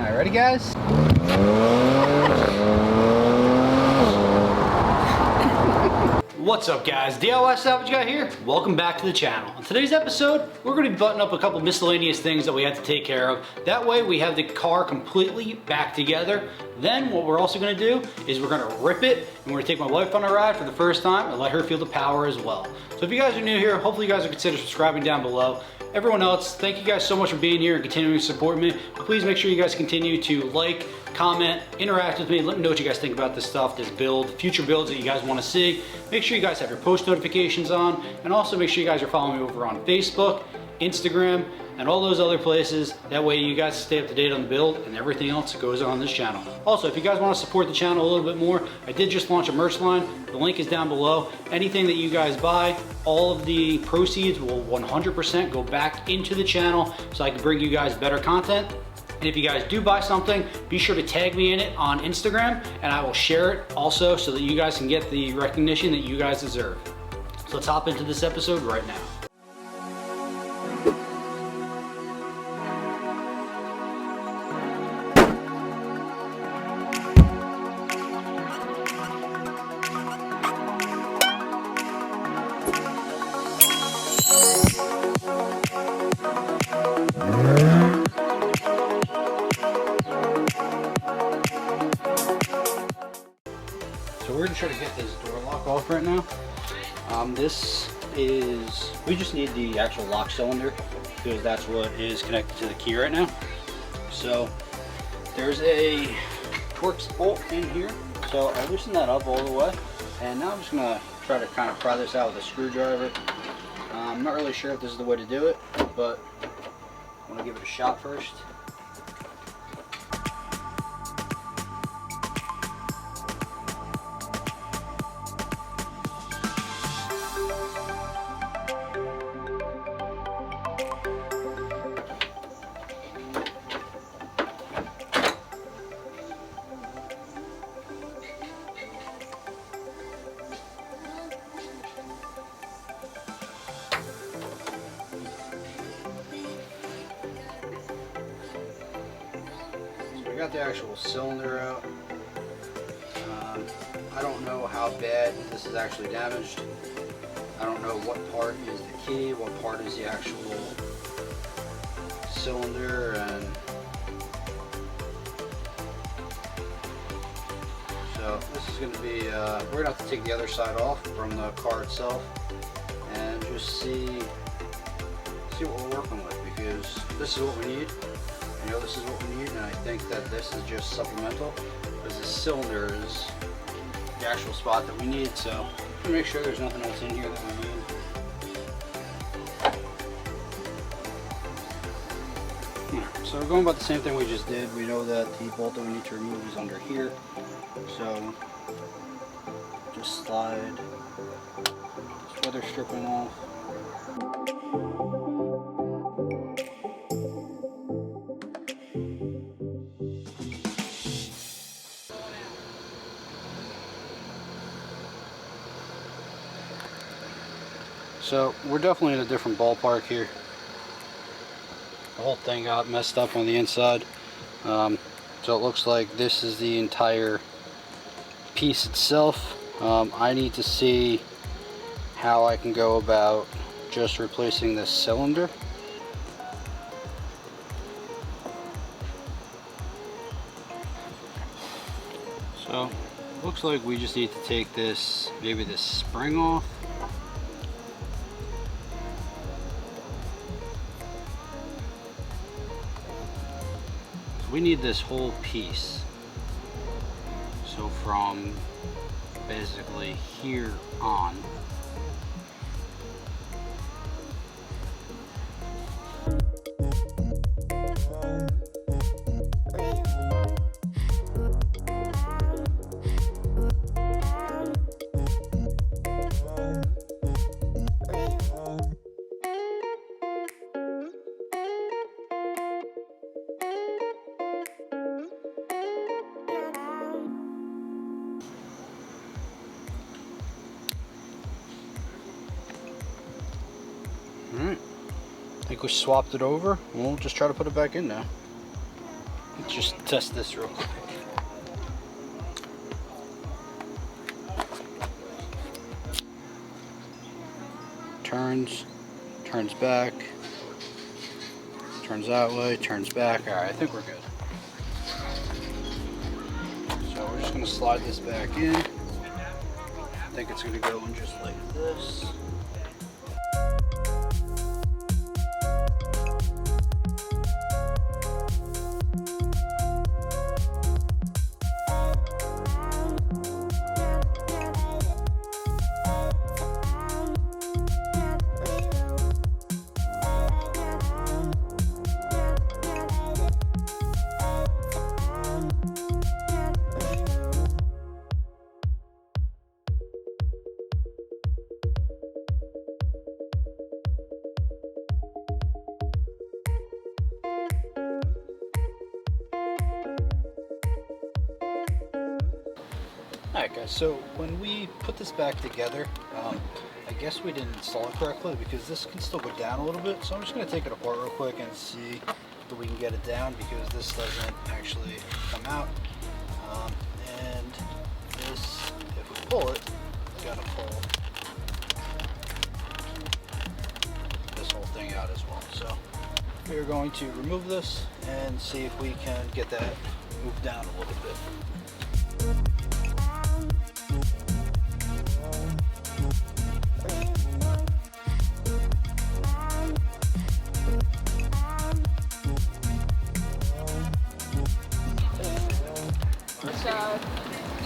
Alright, ready guys? What's up guys, DIY Salvage Guy here. Welcome back to the channel. On today's episode, we're going to be buttoning up a couple miscellaneous things that we had to take care of. That way we have the car completely back together. Then what we're also going to do is we're going to rip it and we're going to take my wife on a ride for the first time and let her feel the power as well. So if you guys are new here, hopefully you guys will consider subscribing down below. Everyone else, thank you guys so much for being here and continuing to support me. Please make sure you guys continue to like, comment, interact with me, let me know what you guys think about this stuff, this build, future builds that you guys want to see. Make sure you guys have your post notifications on, and also make sure you guys are following me over on Facebook, Instagram, and all those other places. That way you guys stay up to date on the build and everything else that goes on this channel. Also, if you guys want to support the channel a little bit more, I did just launch a merch line. The link is down below. Anything that you guys buy, all of the proceeds will 100% go back into the channel so I can bring you guys better content. And if you guys do buy something, be sure to tag me in it on Instagram and I will share it also so that you guys can get the recognition that you guys deserve. So let's hop into this episode right now. So we're gonna try to get this door lock off right now. We just need the actual lock cylinder because that's what is connected to the key right now. So there's a Torx bolt in here. So I loosened that up all the way. And now I'm just gonna try to kind of pry this out with a screwdriver. I'm not really sure if this is the way to do it, but I'm gonna give it a shot first. I got the actual cylinder out. I don't know how bad this is actually damaged. I don't know what part is the key, what part is the actual cylinder, and so this is going to be, we're going to have to take the other side off from the car itself and just see what we're working with, because this is what we need. You know, this is what we need, and I think that this is just supplemental, because the cylinder is the actual spot that we need. So I'm gonna make sure there's nothing else in here that we need. So we're going about the same thing we just did. We know that the bolt that we need to remove is under here. So just slide this weather stripping off. So we're definitely in a different ballpark here. The whole thing got messed up on the inside. So it looks like this is the entire piece itself. I need to see how I can go about just replacing this cylinder. So looks like we just need to take this, maybe this spring off. We need this whole piece. So from basically here on. Alright, I think we swapped it over. We'll just try to put it back in now. Let's just test this real quick. Turns back, turns that way, turns back. Alright, I think we're good. So we're just going to slide this back in. I think it's going to go in just like this. Alright guys, so when we put this back together, I guess we didn't install it correctly because this can still go down a little bit. So I'm just going to take it apart real quick and see if we can get it down, because this doesn't actually come out. And this, if we pull it, we got to pull this whole thing out as well. So we're going to remove this and see if we can get that moved down a little bit.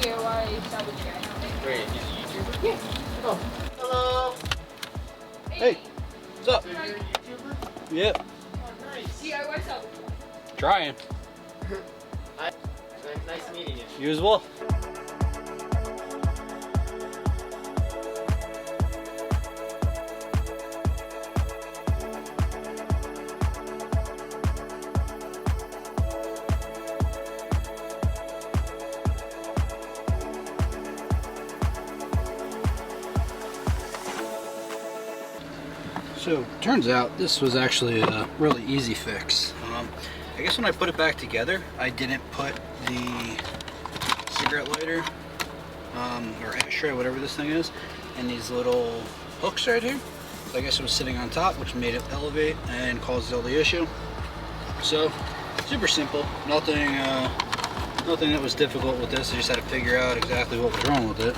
DIY salvage guy. Great, he's a YouTuber? Yeah. Oh, hello. Hey, what's up? So you're a YouTuber? Yep. Oh, nice. DIY salvage guy. Trying. Hi. Nice meeting you. You as well. So, turns out this was actually a really easy fix. I guess when I put it back together, I didn't put the cigarette lighter, or ashtray, whatever this thing is, and these little hooks right here. So I guess it was sitting on top, which made it elevate and caused all the issue. So, super simple. Nothing that was difficult with this. I just had to figure out exactly what was wrong with it.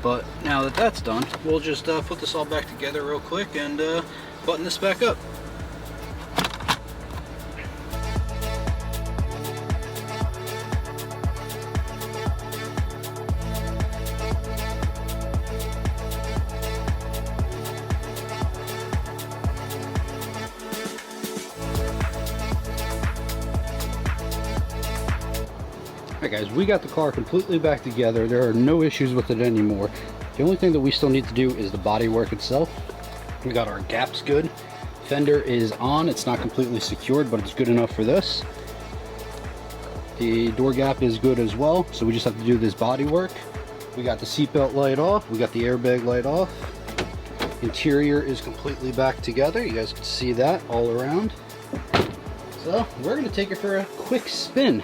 But now that that's done, we'll just put this all back together real quick and button this back up. Alright guys, we got the car completely back together. There are no issues with it anymore. The only thing that we still need to do is the body work itself. We got our gaps good. Fender is on. It's not completely secured, but it's good enough for this. The door gap is good as well, so we just have to do this body work. We got the seatbelt light off. We got the airbag light off. Interior is completely back together. You guys can see that all around. So we're going to take it for a quick spin.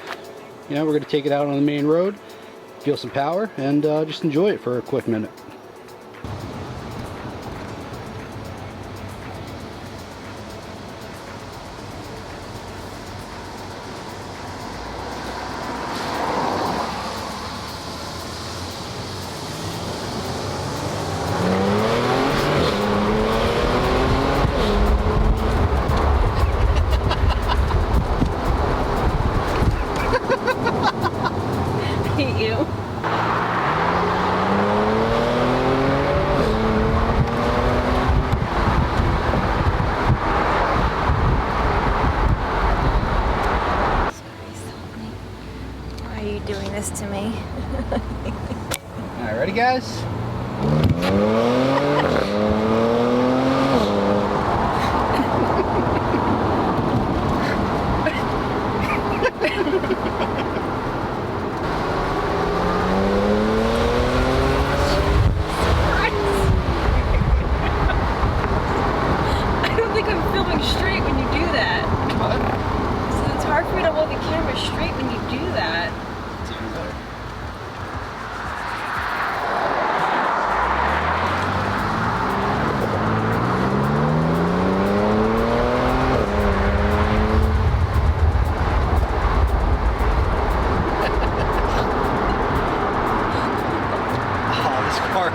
You know, we're going to take it out on the main road, feel some power, and just enjoy it for a quick minute. Doing this to me. Alright, ready guys? I don't think I'm filming straight when you do that. So it's hard for me to hold the camera straight when do that? It's even better.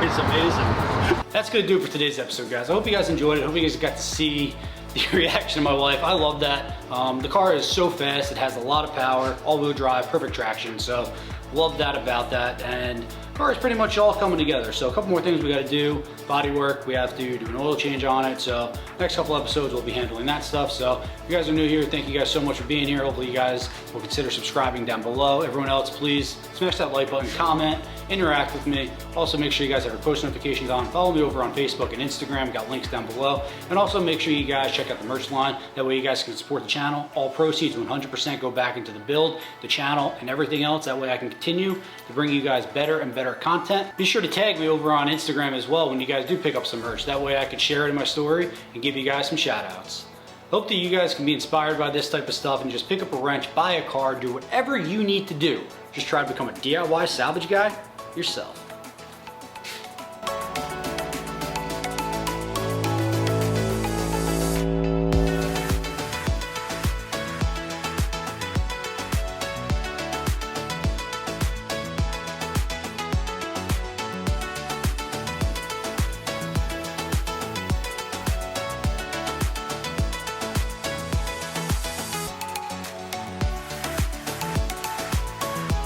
Is amazing. That's gonna do it for today's episode, guys. I hope you guys enjoyed it. I hope you guys got to see the reaction of my wife. I love that. The car is so fast. It has a lot of power, all-wheel drive, perfect traction. So love that about that. And the car is pretty much all coming together. So a couple more things we got to do. Body work, we have to do an oil change on it. So next couple episodes we'll be handling that stuff. So if you guys are new here, thank you guys so much for being here. Hopefully you guys will consider subscribing down below. Everyone else, please smash that like button, comment, interact with me. Also make sure you guys have your post notifications on. Follow me over on Facebook and Instagram. Got links down below. And also make sure you guys check out the merch line. That way you guys can support the channel. All proceeds 100% go back into the build, the channel, and everything else. That way I can continue to bring you guys better and better content. Be sure to tag me over on Instagram as well when you guys do pick up some merch. That way I can share it in my story and give you guys some shout outs. Hope that you guys can be inspired by this type of stuff and just pick up a wrench, buy a car, do whatever you need to do. Just try to become a DIY salvage guy yourself.